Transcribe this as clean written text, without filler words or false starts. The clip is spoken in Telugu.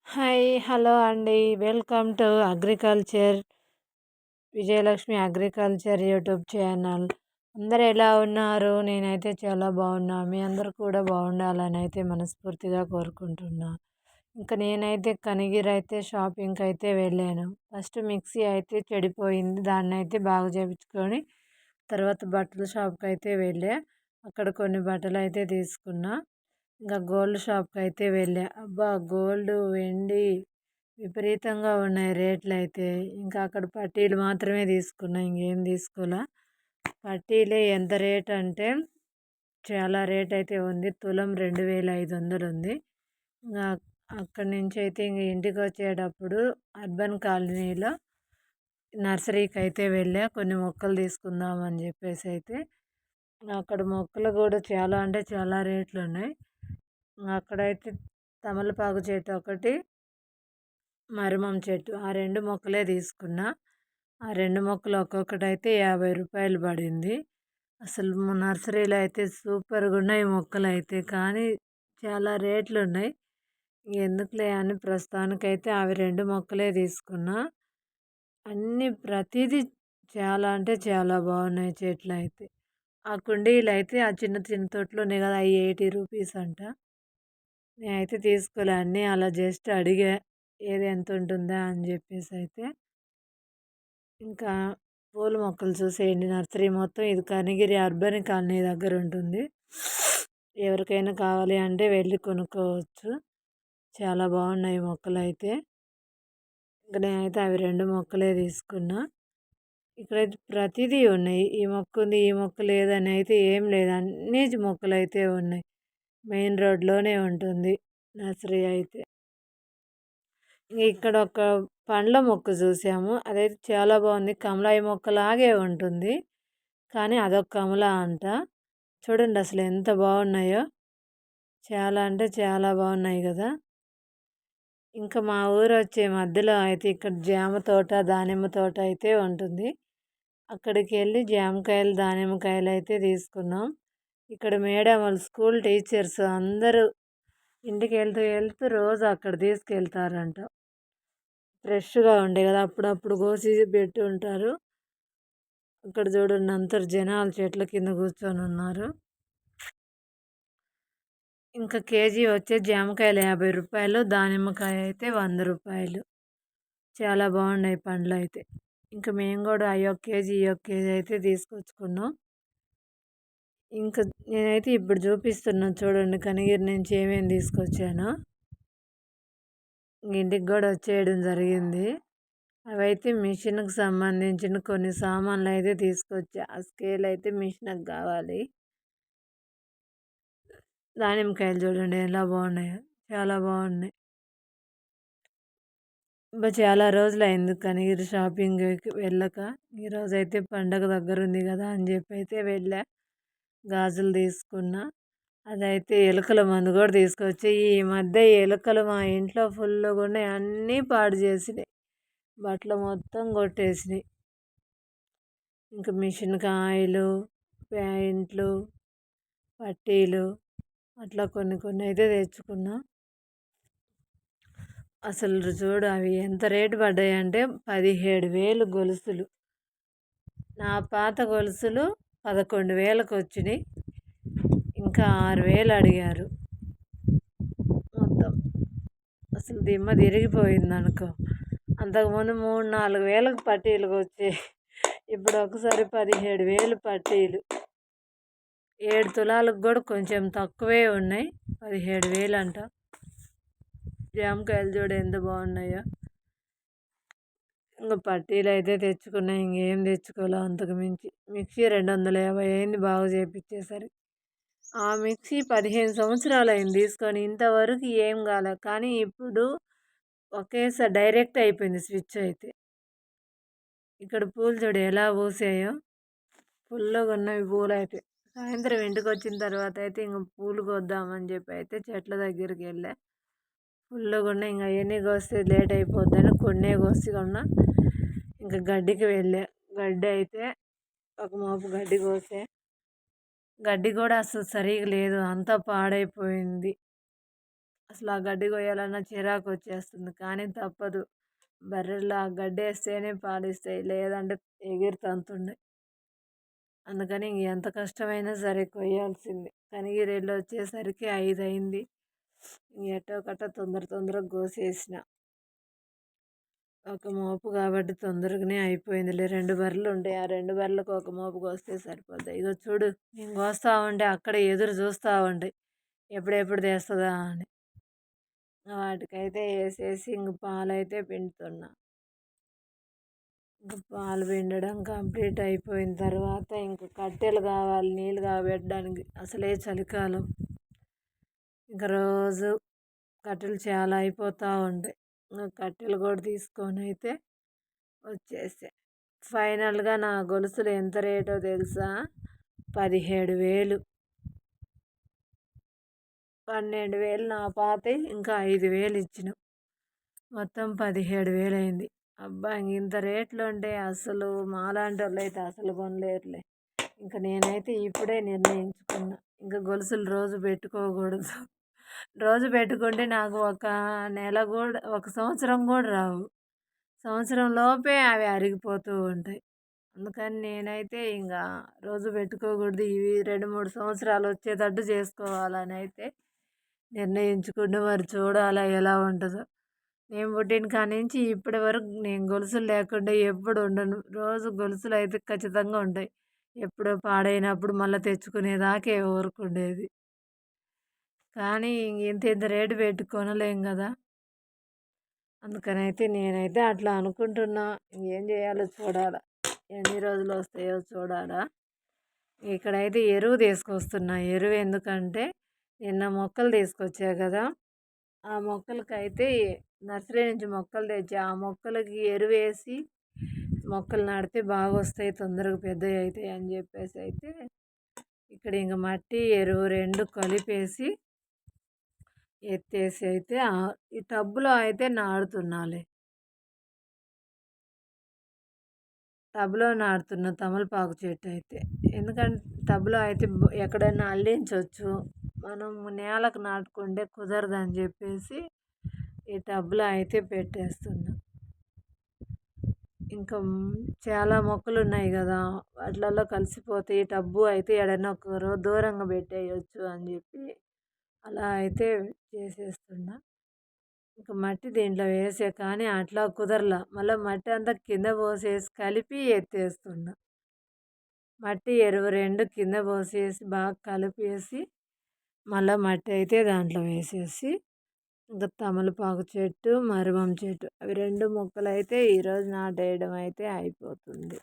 హాయ్! హలో అండి. Welcome to agriculture Vijayalakshmi agriculture YouTube channel. అందరూ ఎలా ఉన్నారు? నేనైతే చాలా బాగున్నా. మీ అందరూ కూడా బాగుండాలనైతే మనస్ఫూర్తిగా కోరుకుంటున్నా. నేనైతే కనిగిరైతే షాపింగ్‌కైతే వెళ్ళాను. ఫస్ట్ మిక్సీ అయితే చెడిపోయింది. దాన్నైతే బాగు చేపించుకొని తర్వాత బట్టల షాప్‌కైతే వెళ్ళా. అక్కడ కొన్ని బట్టలైతే తీసుకున్నా. గోల్డ్ షాప్‌కైతే వెళ్ళా. అబ్బా! గోల్డు, వెండి విపరీతంగా ఉన్నాయి రేట్లయితే. అక్కడ పట్టీలు మాత్రమే తీసుకున్నా. ఇంకేం తీసుకోలా. పట్టీలే ఎంత రేట్ అంటే చాలా రేట్ అయితే ఉంది. తులం 2500 ఉంది. ఇంగా అక్కడి నుంచైతే ఇంటికొచ్చేటప్పుడు అర్బన్ కాలనీలో నర్సరీకైతే వెళ్ళా. కొన్ని మొక్కలు తీసుకుందామని చెప్పేసైతే. అక్కడ మొక్కలు కూడా చాలా అంటే చాలా రేట్లున్నాయి. అక్కడైతే తమలపాకు చెట్టు ఒకటి, మరుమం చెట్టు ఆ 2 మొక్కలే తీసుకున్నా. ఆ 2 మొక్కలు ఒక్కొక్కటైతే రూ. 50 పడింది. అసలు నర్సరీలో అయితే సూపర్‌గున్నాయి మొక్కలైతే. కానీ చాలా రేట్లున్నాయి. ఎందుకులే అని ప్రస్తుతానికైతే అవి 2 మొక్కలే తీసుకున్నా. ప్రతీదీ చాలా అంటే చాలా బాగున్నాయి చెట్లయితే. ఆ కుండీలైతే ఆ చిన్న చిన్న తొట్లున్నాయి కదా! అయి రూ. 80 అంట. నేనైతే తీసుకోలే. అన్నీ అలా జస్ట్ అడిగా. ఏది ఎంతుంటుందా అని జెప్పేసైతే. ఇంకా పూల మొక్కలు చూసేయండి. నర్సరీ మొత్తం ఇది కనిగిరి అర్బన్ కాలనీ దగ్గరుంటుంది. ఎవరికైనా కావాలి అంటే వెళ్ళి కొనుక్కోవచ్చు. చాలా బాగున్నాయి మొక్కలైతే. నేనైతే అవి 2 మొక్కలే తీసుకున్నా. ఇక్కడైతే ప్రతిదీ ఉన్నాయి. ఈ మొక్కుంది, ఈ మొక్క లేదని అయితే ఏం లేదు. అన్నీ మొక్కలైతే ఉన్నాయి. మెయిన్ రోడ్‌లోనే ఉంటుంది నర్సరీ అయితే. ఇక్కడ ఒక పండ్ల మొక్క చూసాము. అదైతే చాలా బాగుంది. కమలాయి మొక్కలాగే ఉంటుంది. కానీ అదొక కమలా అంట. చూడండి అసలు ఎంత బాగున్నాయో. చాలా అంటే చాలా బాగున్నాయి కదా! మా ఊరొచ్చే మధ్యలో అయితే ఇక్కడ జామ తోట, దానిమ్మ తోట అయితే ఉంటుంది. అక్కడికెళ్ళి జామకాయలు, దానిమ్మకాయలు అయితే తీసుకున్నాం. ఇక్కడ మేడం వాళ్ళు స్కూల్ టీచర్స్ అందరూ ఇంటికి వెళ్తూ రోజు అక్కడ తీసుకెళ్తారంట. ఫ్రెష్‌గా ఉండే కదా! అప్పుడప్పుడు కోసి పెట్టి ఉంటారు. అక్కడ చూడండి అందరు జనాలు చెట్ల కింద కూర్చొని ఉన్నారు. కేజీ వచ్చేసి జామకాయలు రూ. 50, దానిమ్మకాయ అయితే రూ. 100. చాలా బాగున్నాయి పండ్లయితే. మేము కూడా అయ్యొక్క కేజీ, ఈయొక్క కేజీ అయితే తీసుకొచ్చుకున్నాం. నేనైతే ఇప్పుడు చూపిస్తున్నాను చూడండి కనిగిరి నుంచి ఏమేమి తీసుకొచ్చానో. ఇంటికి కూడా వచ్చేయడం జరిగింది. అవైతే మిషన్‌కి సంబంధించిన కొన్ని సామాన్లు అయితే తీసుకొచ్చా. ఆ స్కేల్ అయితే మిషన్‌కి కావాలి. దానిమ్మకాయలు చూడండి ఎలా బాగున్నాయో. చాలా బాగున్నాయి. చాలా రోజులైంది కనిగిరి షాపింగ్‌కి వెళ్ళక. ఈరోజైతే పండగ దగ్గరుంది కదా అని చెప్పి అయితే వెళ్ళా. గాజులు తీసుకున్నా. అదైతే ఎలుకల మందు కూడా తీసుకొచ్చి ఈ మధ్య ఎలుకలు మా ఇంట్లో ఫుల్లుగా ఉన్నాయి. అన్నీ పాడు చేసినాయి. బట్టలు మొత్తం కొట్టేసినాయి. మిషన్‌కి ఆయిలు, ప్యాంట్లు, పట్టీలు అట్లా కొన్ని కొన్ని అయితే తెచ్చుకున్నా. అసలు చూడు అవి ఎంత రేటు పడ్డాయంటే 17,000 గొలుసులు. నా పాత గొలుసులు 11,000కి వచ్చినాయి. 6,000 అడిగారు. మొత్తం అసలు దిమ్మ తిరిగిపోయిందనుకో. అంతకుముందు 3, 4 వేలకు పట్టీలకు వచ్చాయి. ఇప్పుడు ఒకసారి 17,000 పట్టీలు. 7 తులాలకు కూడా కొంచెం తక్కువే ఉన్నాయి. 17,000 అంట. జామకాయలు చూడు ఎంత బాగున్నాయో. పట్టీలు అయితే తెచ్చుకున్నా. ఇంకేం తెచ్చుకోలే అంతకు మించి. మిక్సీ 250 అయింది బాగు చేపించేసరికి. ఆ మిక్సీ 15 సంవత్సరాలు అయింది తీసుకొని. ఇంతవరకు ఏం కాలే. కానీ ఇప్పుడు ఒకేసారి డైరెక్ట్ అయిపోయింది స్విచ్ అయితే. ఇక్కడ పూలు చూడు ఎలా పూసాయో. ఫుల్లుగా ఉన్నవి పూలైతే. సాయంత్రం ఇంటికి వచ్చిన తర్వాత అయితే పూలు కోద్దామని చెప్పి అయితే చెట్ల దగ్గరికి వెళ్ళా. ఫుల్లుగా ఉన్నాయి. అవన్నీ కోస్తే లేట్ అయిపోద్దని కొన్నే కోసుకున్నా. గడ్డికి వెళ్ళా. గడ్డి అయితే ఒక మోపు గడ్డి కోసా. గడ్డి కూడా అసలు సరిగా లేదు. అంతా పాడైపోయింది. అసలు ఆ గడ్డి కొయ్యాలన్నా చిరాకొచ్చేస్తుంది. కానీ తప్పదు. బర్రెలు ఆ గడ్డేస్తేనే పాలిస్తాయి. లేదంటే ఎగిరి తంతుండాయి. అందుకని ఎంత కష్టమైనా సరే కొయ్యాల్సిందే. కనిగిరెళ్ళొచ్చేసరికి 5 అయింది. ఎట్టో కట్ట తొందరగా కోసేసిన. ఒక మోపు కాబట్టి తొందరగానే అయిపోయిందిలే. 2 బర్రెలుంటాయి. ఆ 2 బర్రెలకు ఒక మోపు కోస్తే సరిపోద్ది. ఇగో చూడు నేను కోస్తా ఉంటే అక్కడే ఎదురు చూస్తా ఉంటాయి. ఎప్పుడెప్పుడు తెస్తదా అని. వాటికైతే ఏసేసి ఇంక పాలైతే పిండుతున్నా. ఇంక పాలు పిండడం కంప్లీట్ అయిపోయిన తర్వాత ఇంక కట్టెలు కావాలి నీళ్ళు కాబెట్టడానికి. అసలే చలికాలం. ఇంక రోజు కట్టెలు చాలా అయిపోతూ ఉంటాయి. కట్టెలు కూడా తీసుకొని అయితే వచ్చేసా. ఫైనల్‌గా నా గొలుసులు ఎంత రేటో తెలుసా? 17,000. 12,000 నా పాతయి, ఇంకా 5,000 ఇచ్చినాం. మొత్తం 17,000 అయింది. అబ్బా! ఇంత రేట్లుంటే అసలు మాలాంటోళ్ళైతే అసలు కొనలేరులే. ఇంక నేనైతే ఇప్పుడే నిర్ణయించుకున్నా. ఇంక గొలుసులు రోజు పెట్టుకోకూడదు. రోజు పెట్టుకుంటే నాకు ఒక నెల కూడా, ఒక సంవత్సరం కూడా రావు. సంవత్సరం లోపే అవి అరిగిపోతూ ఉంటాయి. అందుకని నేనైతే ఇంకా రోజు పెట్టుకోకూడదు. ఇవి 2, 3 సంవత్సరాలు వచ్చేటట్టు చేసుకోవాలని అయితే నిర్ణయించుకుంటే మరి చూడాలా ఎలా ఉంటుందో. నేను పుట్టిన కానించి ఇప్పటి వరకు నేను గొలుసులు లేకుండా ఎప్పుడు ఉండను. రోజు గొలుసులు అయితే ఖచ్చితంగా ఉంటాయి. ఎప్పుడో పాడైనప్పుడు మళ్ళీ తెచ్చుకునేదాకే ఊరుకుండేది. కానీ ఇంత రేటు పెట్టి కొనలేం కదా. అందుకనైతే నేనైతే అట్లా అనుకుంటున్నా. ఏం చేయాలో చూడాలా. ఎన్ని రోజులు వస్తాయో చూడాలా. ఇక్కడైతే ఎరువు తీసుకొస్తున్నా. ఎరువు ఎందుకంటే నిన్న మొక్కలు తీసుకొచ్చా కదా. ఆ మొక్కలకైతే నర్సరీ నుంచి మొక్కలు తెచ్చి ఆ మొక్కలకి ఎరువేసి మొక్కలు నాటితే బాగా వస్తాయి, తొందరగా పెద్దవి అవుతాయి అని చెప్పేసి అయితే ఇక్కడ ఇంక మట్టి ఎరువు 2 కలిపేసి ఎత్తేసి అయితే ఈ టబ్బులో అయితే నాటుతున్నాలే. టబ్‌లో నాటుతున్న తమలపాకు చెట్టు అయితే. ఎందుకంటే టబ్‌లో అయితే ఎక్కడైనా అల్లించొచ్చు. మనం నేలకు నాటుకుంటే కుదరదని చెప్పేసి ఈ టబ్‌లో అయితే పెట్టేస్తున్నా. ఇంకా చాలా మొక్కలు ఉన్నాయి కదా, వాటిలలో కలిసిపోతే ఈ టబ్బు అయితే ఎక్కడైనా ఒక దూరంగా పెట్టేయొచ్చు అని చెప్పి అలా అయితే చేసేస్తున్నా. ఇంక మట్టి దీంట్లో వేసా కానీ అట్లా కుదరలా. మళ్ళీ మట్టి అంతా కింద పోసేసి కలిపి ఎత్తేస్తున్నా. మట్టి ఎరువు 2 కింద పోసేసి బాగా కలిపేసి మళ్ళీ మట్టి అయితే దాంట్లో వేసేసి ఇంకా తమలపాకు చెట్టు, మరువం చెట్టు అవి 2 మొక్కలు అయితే ఈరోజు నాటేయడం అయితే అయిపోతుంది.